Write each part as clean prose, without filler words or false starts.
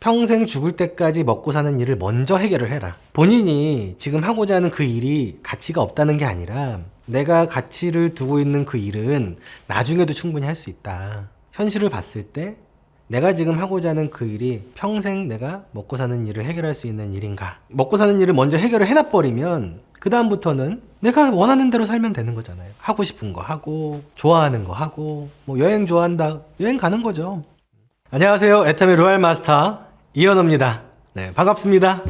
평생 죽을 때까지 먹고 사는 일을 먼저 해결을 해라. 본인이 지금 하고자 하는 그 일이 가치가 없다는 게 아니라 내가 가치를 두고 있는 그 일은 나중에도 충분히 할 수 있다. 현실을 봤을 때 내가 지금 하고자 하는 그 일이 평생 내가 먹고 사는 일을 해결할 수 있는 일인가. 먹고 사는 일을 먼저 해결을 해놔버리면 그 다음부터는 내가 원하는 대로 살면 되는 거잖아요. 하고 싶은 거 하고 좋아하는 거 하고 뭐 여행 좋아한다 여행 가는 거죠. 안녕하세요, 애터미 로얄 마스터 이현호입니다. 네, 반갑습니다.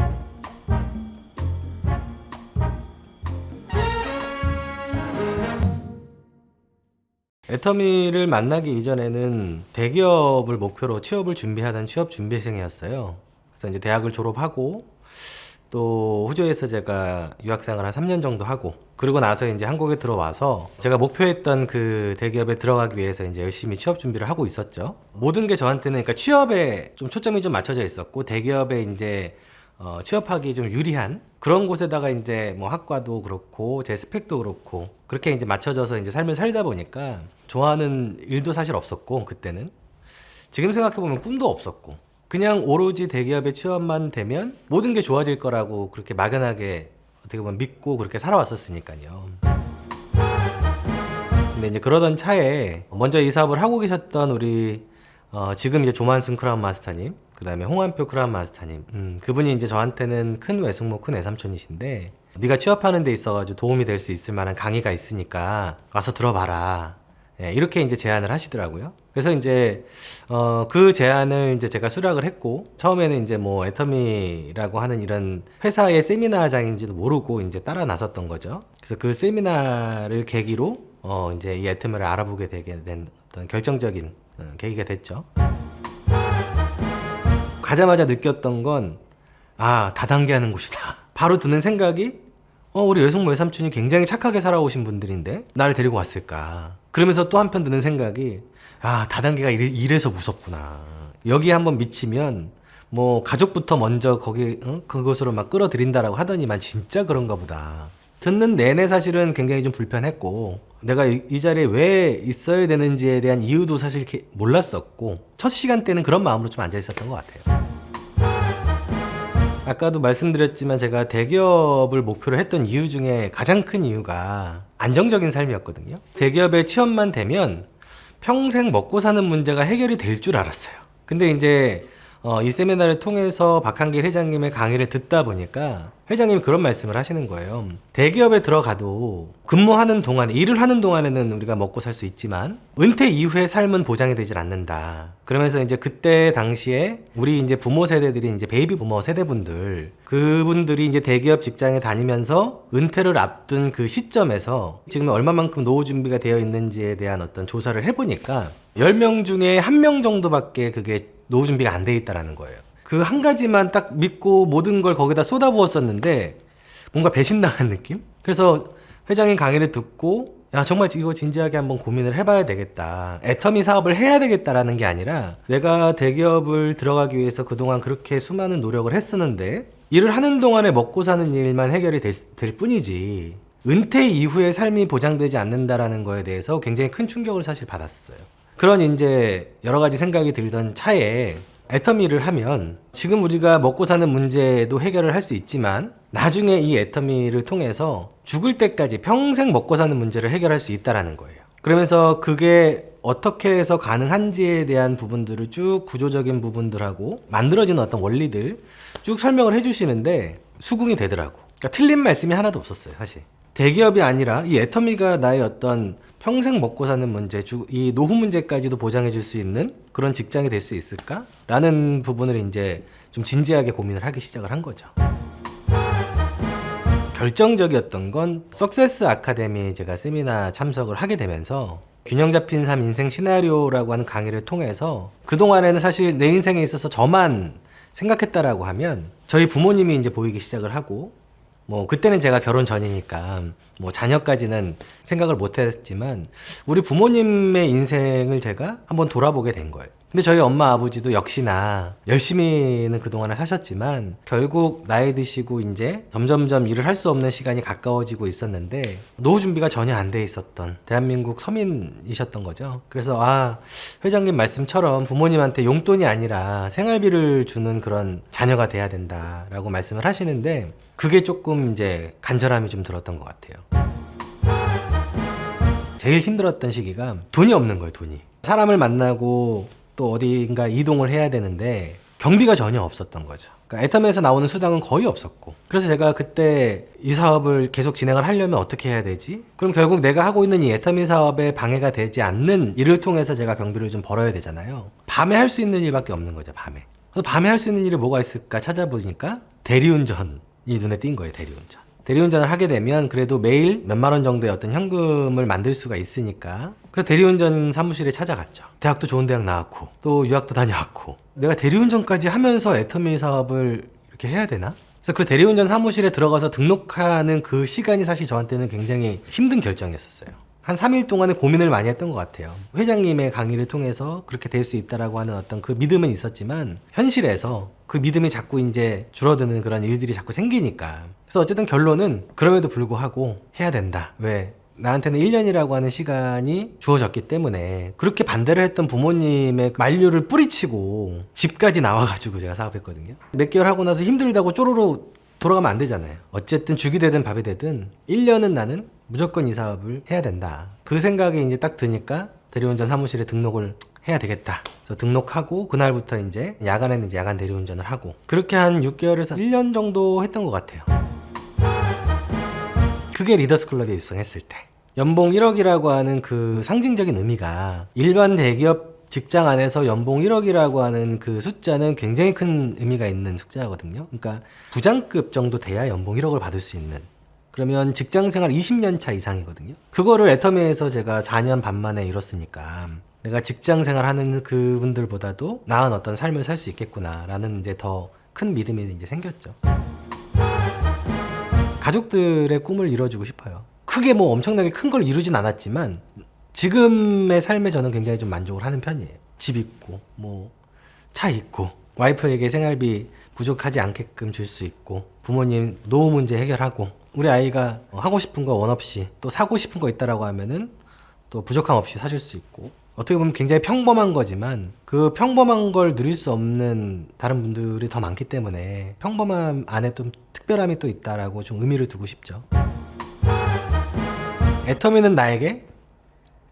애터미를 만나기 이전에는 대기업을 목표로 취업을 준비하던 취업 준비생이었어요. 그래서 이제 대학을 졸업하고 또 호주에서 제가 유학생활 한 3년 정도 하고 그러고 나서 이제 한국에 들어와서 제가 목표했던 그 대기업에 들어가기 위해서 이제 열심히 취업 준비를 하고 있었죠. 모든 게 저한테는 그러니까 취업에 좀 초점이 좀 맞춰져 있었고 대기업에 이제 취업하기 좀 유리한 그런 곳에다가 이제 뭐 학과도 그렇고 제 스펙도 그렇고 그렇게 이제 맞춰져서 이제 삶을 살다 보니까 좋아하는 일도 사실 없었고 그때는 지금 생각해보면 꿈도 없었고 그냥 오로지 대기업에 취업만 되면 모든 게 좋아질 거라고 그렇게 막연하게 어떻게 보면 믿고 그렇게 살아왔었으니까요. 근데 이제 그러던 차에 먼저 이 사업을 하고 계셨던 우리 지금 이제 조만순 크라운 마스터님, 그 다음에 홍한표 크라운 마스터님, 그분이 이제 저한테는 큰 외숙모, 큰 외삼촌이신데 네가 취업하는 데 있어가지고 도움이 될 수 있을 만한 강의가 있으니까 와서 들어봐라. 예, 이렇게 이제 제안을 하시더라고요. 그래서 이제 그 제안을 이제 제가 수락을 했고 처음에는 이제 뭐 애터미라고 하는 이런 회사의 세미나장인지도 모르고 이제 따라 나섰던 거죠. 그래서 그 세미나를 계기로 이제 이 애터미를 알아보게 되게 된 어떤 결정적인 계기가 됐죠. 가자마자 느꼈던 건 다단계 하는 곳이다. 바로 드는 생각이 우리 외숙모 외삼촌이 굉장히 착하게 살아오신 분들인데 나를 데리고 왔을까. 그러면서 또 한편 드는 생각이 다단계가 이래서 무섭구나. 여기 한번 미치면 뭐 가족부터 먼저 그곳으로 막 끌어들인다라고 하더니만 진짜 그런가 보다. 듣는 내내 사실은 굉장히 좀 불편했고 내가 이 자리에 왜 있어야 되는지에 대한 이유도 사실 몰랐었고 첫 시간 때는 그런 마음으로 좀 앉아 있었던 것 같아요. 아까도 말씀드렸지만 제가 대기업을 목표로 했던 이유 중에 가장 큰 이유가 안정적인 삶이었거든요. 대기업에 취업만 되면 평생 먹고 사는 문제가 해결이 될 줄 알았어요. 근데 이제 이 세미나를 통해서 박한길 회장님의 강의를 듣다 보니까 회장님이 그런 말씀을 하시는 거예요. 대기업에 들어가도 근무하는 동안에 일을 하는 동안에는 우리가 먹고 살 수 있지만 은퇴 이후의 삶은 보장이 되질 않는다. 그러면서 이제 그때 당시에 우리 이제 부모 세대들이 이제 베이비 부모 세대분들 그분들이 이제 대기업 직장에 다니면서 은퇴를 앞둔 그 시점에서 지금 얼마만큼 노후 준비가 되어 있는지에 대한 어떤 조사를 해보니까 10명 중에 1명 정도밖에 그게 노후 준비가 안 돼 있다라는 거예요. 그 한 가지만 딱 믿고 모든 걸 거기다 쏟아부었었는데 뭔가 배신당한 느낌? 그래서 회장님 강의를 듣고 정말 이거 진지하게 한번 고민을 해봐야 되겠다. 애터미 사업을 해야 되겠다라는 게 아니라 내가 대기업을 들어가기 위해서 그동안 그렇게 수많은 노력을 했었는데 일을 하는 동안에 먹고 사는 일만 해결이 될 뿐이지 은퇴 이후의 삶이 보장되지 않는다라는 거에 대해서 굉장히 큰 충격을 사실 받았어요. 그런 이제 여러 가지 생각이 들던 차에 애터미를 하면 지금 우리가 먹고 사는 문제도 해결을 할 수 있지만 나중에 이 애터미를 통해서 죽을 때까지 평생 먹고 사는 문제를 해결할 수 있다라는 거예요. 그러면서 그게 어떻게 해서 가능한지에 대한 부분들을 쭉 구조적인 부분들하고 만들어지는 어떤 원리들 쭉 설명을 해주시는데 수긍이 되더라고. 그러니까 틀린 말씀이 하나도 없었어요, 사실. 대기업이 아니라 이 애터미가 나의 어떤 평생 먹고 사는 문제, 이 노후 문제까지도 보장해 줄 수 있는 그런 직장이 될 수 있을까? 라는 부분을 이제 좀 진지하게 고민을 하기 시작을 한 거죠. 결정적이었던 건 석세스 아카데미 제가 세미나 참석을 하게 되면서 균형 잡힌 삶 인생 시나리오라고 하는 강의를 통해서 그동안에는 사실 내 인생에 있어서 저만 생각했다라고 하면 저희 부모님이 이제 보이기 시작을 하고 뭐 그때는 제가 결혼 전이니까 뭐 자녀까지는 생각을 못 했지만 우리 부모님의 인생을 제가 한번 돌아보게 된 거예요. 근데 저희 엄마 아버지도 역시나 열심히는 그동안에 사셨지만 결국 나이 드시고 이제 점점점 일을 할 수 없는 시간이 가까워지고 있었는데 노후 준비가 전혀 안 돼 있었던 대한민국 서민이셨던 거죠. 그래서 회장님 말씀처럼 부모님한테 용돈이 아니라 생활비를 주는 그런 자녀가 돼야 된다라고 말씀을 하시는데 그게 조금 이제 간절함이 좀 들었던 것 같아요. 제일 힘들었던 시기가 돈이 없는 거예요. 돈이. 사람을 만나고 또 어딘가 이동을 해야 되는데 경비가 전혀 없었던 거죠. 그러니까 애터미에서 나오는 수당은 거의 없었고, 그래서 제가 그때 이 사업을 계속 진행을 하려면 어떻게 해야 되지? 그럼 결국 내가 하고 있는 이 애터미 사업에 방해가 되지 않는 일을 통해서 제가 경비를 좀 벌어야 되잖아요. 밤에 할 수 있는 일밖에 없는 거죠. 그래서 밤에 할 수 있는 일이 뭐가 있을까 찾아보니까 대리운전이 눈에 띈 거예요. 대리운전을 하게 되면 그래도 매일 몇만 원 정도의 어떤 현금을 만들 수가 있으니까, 그래서 대리운전 사무실에 찾아갔죠. 대학도 좋은 대학 나왔고 또 유학도 다녀왔고 내가 대리운전까지 하면서 애터미 사업을 이렇게 해야 되나? 그래서 그 대리운전 사무실에 들어가서 등록하는 그 시간이 사실 저한테는 굉장히 힘든 결정이었어요. 한 3일 동안에 고민을 많이 했던 것 같아요. 회장님의 강의를 통해서 그렇게 될 수 있다라고 하는 어떤 그 믿음은 있었지만 현실에서 그 믿음이 자꾸 이제 줄어드는 그런 일들이 자꾸 생기니까, 그래서 어쨌든 결론은 그럼에도 불구하고 해야 된다. 왜? 나한테는 1년이라고 하는 시간이 주어졌기 때문에. 그렇게 반대를 했던 부모님의 만류를 뿌리치고 집까지 나와가지고 제가 사업했거든요. 몇 개월 하고 나서 힘들다고 쪼로로 돌아가면 안 되잖아요. 어쨌든 죽이 되든 밥이 되든 1년은 나는 무조건 이 사업을 해야 된다. 그 생각이 이제 딱 드니까 대리운전 사무실에 등록을 해야 되겠다. 그래서 등록하고 그날부터 이제 야간에는 이제 야간 대리운전을 하고, 그렇게 한 6개월에서 1년 정도 했던 것 같아요. 그게 리더스 클럽에 입성했을 때. 연봉 1억이라고 하는 그 상징적인 의미가, 일반 대기업 직장 안에서 연봉 1억이라고 하는 그 숫자는 굉장히 큰 의미가 있는 숫자거든요. 그러니까 부장급 정도 돼야 연봉 1억을 받을 수 있는. 그러면 직장생활 20년 차 이상이거든요. 그거를 애터미에서 제가 4년 반 만에 이뤘으니까 내가 직장생활 하는 그분들보다도 나은 어떤 삶을 살 수 있겠구나라는 이제 더 큰 믿음이 이제 생겼죠. 가족들의 꿈을 이뤄주고 싶어요. 크게 뭐 엄청나게 큰 걸 이루진 않았지만 지금의 삶에 저는 굉장히 좀 만족을 하는 편이에요. 집 있고 뭐 차 있고 와이프에게 생활비 부족하지 않게끔 줄 수 있고 부모님 노후 문제 해결하고, 우리 아이가 하고 싶은 거 원 없이 또 사고 싶은 거 있다라고 하면은 또 부족함 없이 사줄 수 있고, 어떻게 보면 굉장히 평범한 거지만 그 평범한 걸 누릴 수 없는 다른 분들이 더 많기 때문에 평범함 안에 좀 특별함이 또 있다라고 좀 의미를 두고 싶죠. 애터미는 나에게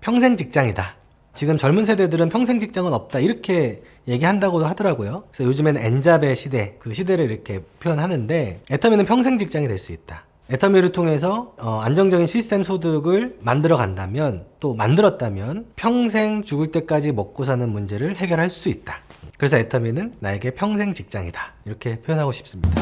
평생 직장이다. 지금 젊은 세대들은 평생 직장은 없다 이렇게 얘기한다고 하더라고요. 그래서 요즘에는 N잡의 시대, 그 시대를 이렇게 표현하는데, 애터미는 평생 직장이 될 수 있다. 애터미를 통해서 안정적인 시스템 소득을 만들어 간다면, 또 만들었다면 평생 죽을 때까지 먹고 사는 문제를 해결할 수 있다. 그래서 애터미는 나에게 평생 직장이다. 이렇게 표현하고 싶습니다.